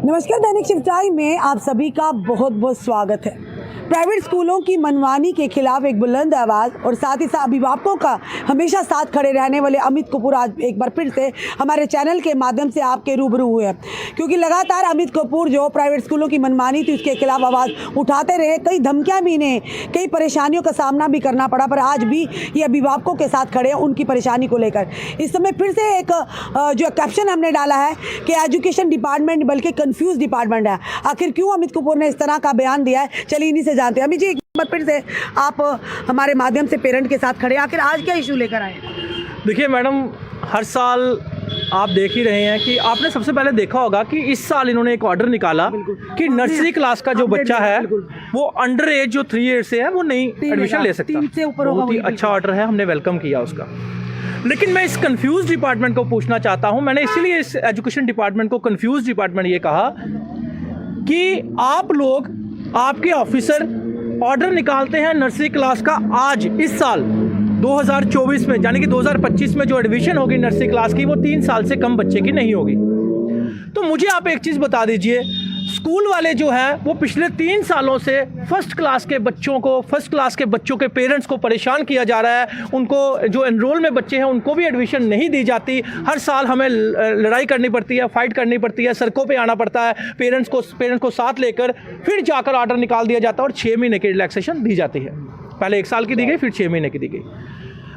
नमस्कार, दैनिक shift time में आप सभी का बहुत बहुत स्वागत है। प्राइवेट स्कूलों की मनमानी के खिलाफ एक बुलंद आवाज़ और साथ ही साथ अभिभावकों का हमेशा साथ खड़े रहने वाले अमित कपूर आज एक बार फिर से हमारे चैनल के माध्यम से आपके रूबरू हुए हैं, क्योंकि लगातार अमित कपूर जो प्राइवेट स्कूलों की मनमानी थी उसके खिलाफ आवाज़ उठाते रहे। कई धमकियाँ भी इन्हें, कई परेशानियों का सामना भी करना पड़ा, पर आज भी ये अभिभावकों के साथ खड़े हैं उनकी परेशानी को लेकर। इस समय फिर से एक जो कैप्शन हमने डाला है कि एजुकेशन डिपार्टमेंट बल्कि कंफ्यूज डिपार्टमेंट है। आखिर क्यों अमित कपूर ने इस तरह का बयान दिया है, चलिए इन्हीं से जानते हैं। अमित जी, एक बार फिर से आप हमारे माध्यम से पेरेंट के साथ खड़े, आखिर आज क्या इशू लेकर आए? देखिए मैडम, हर साल आप देख ही रहे हैं कि आपने सबसे पहले देखा होगा कि इस साल इन्होंने एक ऑर्डर निकाला कि नर्सरी क्लास का जो बच्चा है वो अंडर एज जो 3 ईयर से है वो नहीं एडमिशन ले सकता। बहुत ही अच्छा ऑर्डर है, हमने वेलकम किया उसका। लेकिन मैं इस कंफ्यूज डिपार्टमेंट को पूछना चाहता हूं, मैंने इसीलिए इस एजुकेशन डिपार्टमेंट को कंफ्यूज डिपार्टमेंट ये कहा कि आप लोग, आपके ऑफिसर ऑर्डर निकालते हैं नर्सरी क्लास का आज इस साल 2024 में, यानी कि 2025 में जो एडमिशन होगी नर्सरी क्लास की वो 3 साल से कम बच्चे की नहीं होगी। तो मुझे आप एक चीज़ बता दीजिए, स्कूल वाले जो हैं वो पिछले 3 सालों से फर्स्ट क्लास के बच्चों के पेरेंट्स को परेशान किया जा रहा है। उनको जो एनरोल में बच्चे हैं उनको भी एडमिशन नहीं दी जाती। हर साल हमें लड़ाई करनी पड़ती है, फाइट करनी पड़ती है, सड़कों पे आना पड़ता है, पेरेंट्स को साथ लेकर फिर जाकर ऑर्डर निकाल दिया जाता है और 6 महीने की रिलैक्सेशन दी जाती है। पहले 1 साल की दी गई, फिर 6 महीने की दी गई।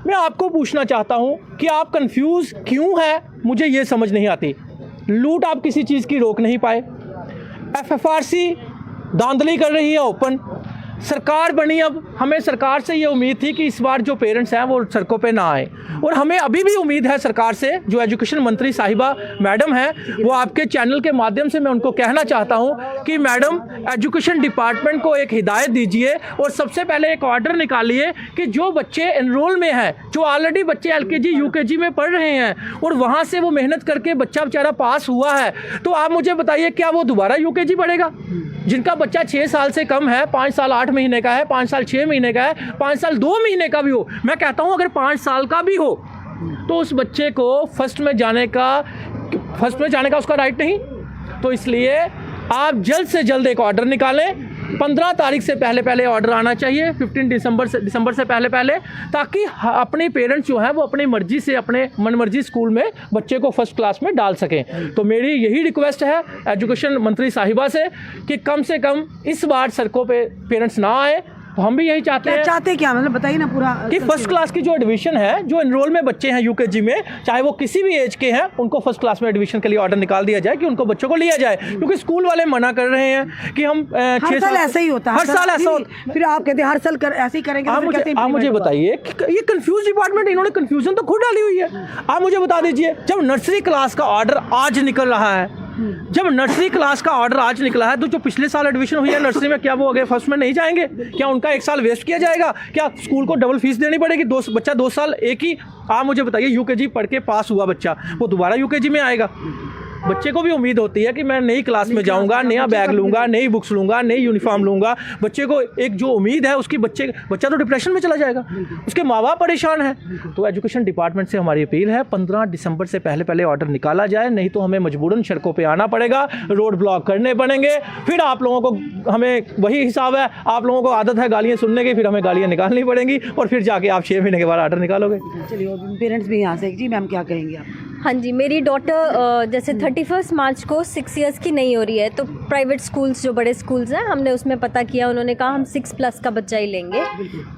मैं आपको पूछना चाहता हूँ कि आप कन्फ्यूज़ क्यों हैं, मुझे ये समझ नहीं आती। लूट आप किसी चीज़ की रोक नहीं पाए, FFRC धांधली कर रही है ओपन, सरकार बनी, अब हमें सरकार से ये उम्मीद थी कि इस बार जो पेरेंट्स हैं वो सड़कों पे ना आए, और हमें अभी भी उम्मीद है सरकार से। जो एजुकेशन मंत्री साहिबा मैडम हैं, वो आपके चैनल के माध्यम से मैं उनको कहना चाहता हूं कि मैडम, एजुकेशन डिपार्टमेंट को एक हिदायत दीजिए और सबसे पहले एक ऑर्डर निकालिए कि जो बच्चे एनरोल में हैं, जो ऑलरेडी बच्चे LKG UKG में पढ़ रहे हैं और वहाँ से वो मेहनत करके बच्चा बेचारा पास हुआ है, तो आप मुझे बताइए क्या वो दोबारा UKG पढ़ेगा? जिनका बच्चा 6 साल से कम है, 5 साल 8 महीने का है, 5 साल 6 महीने का है, 5 साल 2 महीने का भी हो, मैं कहता हूं अगर 5 साल का भी हो तो उस बच्चे को फर्स्ट में जाने का उसका राइट नहीं। तो इसलिए आप जल्द से जल्द एक ऑर्डर निकालें। 15 तारीख से पहले ऑर्डर आना चाहिए, 15 दिसंबर से पहले, ताकि अपने पेरेंट्स जो हैं वो अपनी मर्जी से, अपने मनमर्जी स्कूल में बच्चे को फर्स्ट क्लास में डाल सकें। तो मेरी यही रिक्वेस्ट है एजुकेशन मंत्री साहिबा से कि कम से कम इस बार सड़कों पे पेरेंट्स ना आए। तो हम भी यही चाहते क्या मतलब बताइए ना पूरा, कि फर्स्ट क्लास की जो एडमिशन है, जो एनरोल में बच्चे हैं UKG में, चाहे वो किसी भी एज के हैं, उनको फर्स्ट क्लास में एडमिशन के लिए ऑर्डर निकाल दिया जाए कि उनको बच्चों को लिया जाए। क्योंकि स्कूल वाले मना कर रहे हैं कि हम 6 साल ऐसा ही होता है, हर साल ऐसा होता। फिर आप कहते हैं हर साल ऐसे ही करेंगे। आप मुझे बताइए, ये कंफ्यूज डिपार्टमेंट, इन्होंने कंफ्यूजन तो खुद डाली हुई है। आप मुझे बता दीजिए, जब नर्सरी क्लास का ऑर्डर आज निकल रहा है, जब नर्सरी क्लास का ऑर्डर आज निकला है, तो जो पिछले साल एडमिशन हुई है नर्सरी में, क्या वो अगले फर्स्ट में नहीं जाएंगे? क्या उनका 1 साल वेस्ट किया जाएगा? क्या स्कूल को डबल फीस देनी पड़ेगी? बच्चा 2 साल एक ही, आप मुझे बताइए, UKG पढ़ के पास हुआ बच्चा, वो दोबारा UKG में आएगा? बच्चे को भी उम्मीद होती है कि मैं नई क्लास में जाऊंगा, नया बैग लूंगा, नई बुक्स लूंगा, नई यूनिफॉर्म लूंगा। बच्चे को एक जो उम्मीद है उसकी, बच्चा तो डिप्रेशन में चला जाएगा, उसके माँ बाप परेशान हैं। तो एजुकेशन डिपार्टमेंट से हमारी अपील है, 15 दिसंबर से पहले ऑर्डर निकाला जाए, नहीं तो हमें मजबूरन सड़कों पर आना पड़ेगा, रोड ब्लॉक करने पड़ेंगे। फिर आप लोगों को, हमें वही हिसाब है, आप लोगों को आदत है गालियाँ सुनने की, फिर हमें गालियाँ निकालनी पड़ेंगी और फिर जाके आप 6 महीने के बाद ऑर्डर निकालोगे। चलिए, पेरेंट्स भी यहाँ से, जी मैम क्या कहेंगे आप? हाँ जी, मेरी डॉटर जैसे 31 मार्च को 6 इयर्स की नहीं हो रही है, तो प्राइवेट स्कूल्स, जो बड़े स्कूल्स हैं, हमने उसमें पता किया, उन्होंने कहा हम 6+ का बच्चा ही लेंगे।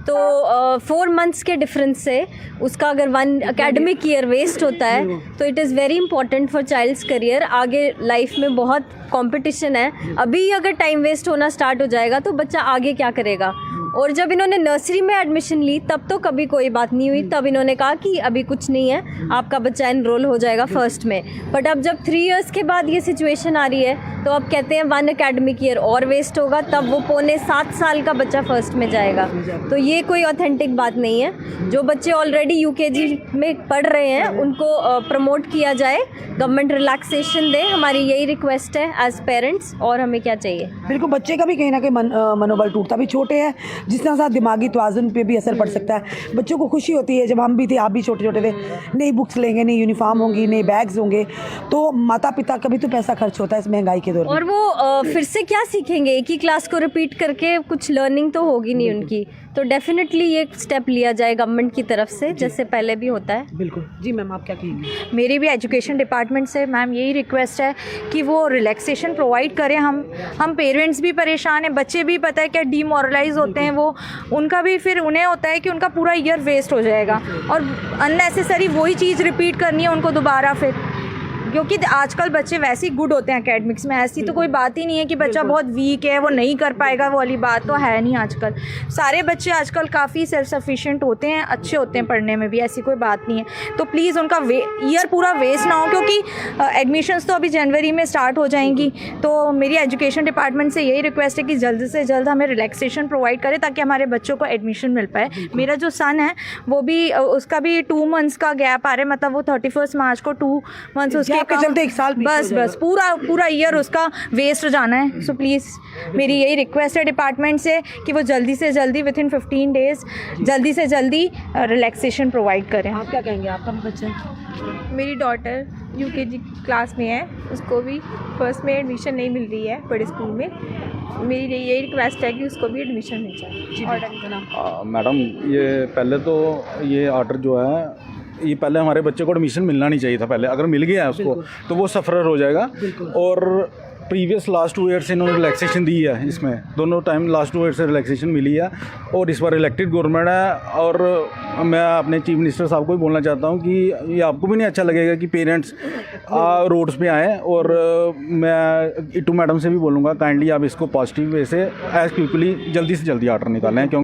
तो 4 मंथ्स के डिफरेंस से उसका अगर 1 एकेडमिक ईयर वेस्ट होता है, तो it is very important for child's career. आगे लाइफ में बहुत कंपटीशन है, अभी अगर टाइम वेस्ट होना स्टार्ट हो जाएगा तो बच्चा आगे क्या करेगा। और जब इन्होंने नर्सरी में एडमिशन ली तब तो कभी कोई बात नहीं हुई, तब इन्होंने कहा कि अभी कुछ नहीं है, आपका बच्चा एनरोल हो जाएगा फर्स्ट में। बट अब जब 3 इयर्स के बाद ये सिचुएशन आ रही है, तो अब कहते हैं 1 एकेडमिक ईयर और वेस्ट होगा, तब वो पौने 7 साल का बच्चा फर्स्ट में जाएगा। तो ये कोई ऑथेंटिक बात नहीं है। जो बच्चे ऑलरेडी UKG में पढ़ रहे हैं उनको प्रमोट किया जाए, गवर्नमेंट रिलैक्सेशन दे, हमारी यही रिक्वेस्ट है एज पेरेंट्स। और हमें क्या चाहिए? बिल्कुल, बच्चे का भी कहीं ना कहीं मनोबल टूटता, भी छोटे हैं, जिस तरह से दिमागी तवाज़ुन पे भी असर पड़ सकता है। बच्चों को खुशी होती है, जब हम भी थे, आप भी छोटे छोटे थे, नई बुक्स लेंगे, नई यूनिफॉर्म होंगी, नए बैग्स होंगे, तो माता पिता का भी तो पैसा खर्च होता है इस महंगाई के दौर में। और वो फिर से क्या सीखेंगे, एक ही क्लास को रिपीट करके कुछ लर्निंग तो होगी नहीं उनकी। तो डेफिनेटली ये स्टेप लिया जाए गवर्नमेंट की तरफ से, जैसे पहले भी होता है। बिल्कुल जी मैम, आप क्या कहेंगे? मेरी भी एजुकेशन डिपार्टमेंट से मैम यही रिक्वेस्ट है कि वो रिलैक्सेशन प्रोवाइड करें। हम पेरेंट्स भी परेशान हैं, बच्चे भी पता है क्या डीमोरलाइज होते हैं वो, उनका भी फिर उन्हें होता है कि उनका पूरा ईयर वेस्ट हो जाएगा और अननेसेसरी वही चीज़ रिपीट करनी है उनको दोबारा फिर, क्योंकि आजकल बच्चे वैसे ही गुड होते हैं एकेडमिक्स में। ऐसी तो कोई बात ही नहीं है कि बच्चा बहुत वीक है वो नहीं कर पाएगा, वो वाली बात तो है नहीं। आजकल सारे बच्चे आजकल काफ़ी सेल्फ सफिशिएंट होते हैं, अच्छे होते हैं पढ़ने में भी, ऐसी कोई बात नहीं है। तो प्लीज़ उनका ईयर पूरा वेस्ट ना हो, क्योंकि एडमिशन्स तो अभी जनवरी में स्टार्ट हो जाएंगी। तो मेरी एजुकेशन डिपार्टमेंट से यही रिक्वेस्ट है कि जल्द से जल्द हमें रिलैक्सेशन प्रोवाइड करें ताकि हमारे बच्चों को एडमिशन मिल पाए। मेरा जो सन है वो भी उसका भी 2 मंथ्स का गैप आ रहा है, मतलब वो 31 मार्च को 2 मंथ्स उसके के चलते 1 साल बस पूरा ईयर उसका वेस्ट जाना है। सो प्लीज़ मेरी यही रिक्वेस्ट है डिपार्टमेंट से कि वो जल्दी से जल्दी विथिन 15 डेज़ जल्दी से जल्दी रिलैक्सेशन प्रोवाइड करें। आप क्या कहेंगे? आपका भी बच्चा है? मेरी डॉटर यूकेजी क्लास में है, उसको भी फर्स्ट में एडमिशन नहीं मिल रही है बड़े स्कूल में। मेरी यही रिक्वेस्ट है कि उसको भी एडमिशन मिल जाए। ऑर्डर मैडम, ये पहले तो ये ऑर्डर जो है ये पहले हमारे बच्चे को एडमिशन मिलना नहीं चाहिए था। पहले अगर मिल गया है उसको तो वो सफ़रर हो जाएगा। और प्रीवियस लास्ट 2 ईयर से इन्होंने रिलैक्सेशन दी है, इसमें दोनों टाइम लास्ट 2 ईयर से रिलैक्सेशन मिली है। और इस बार इलेक्टेड गवर्नमेंट है और मैं अपने चीफ मिनिस्टर साहब को भी बोलना चाहता हूँ कि ये आपको भी नहीं अच्छा लगेगा कि पेरेंट्स रोड्स पे आएँ। और मैं इटू मैडम से भी बोलूँगा काइंडली आप इसको पॉजिटिव वे से एज क्विकली जल्दी से जल्दी ऑर्डर निकालें, क्योंकि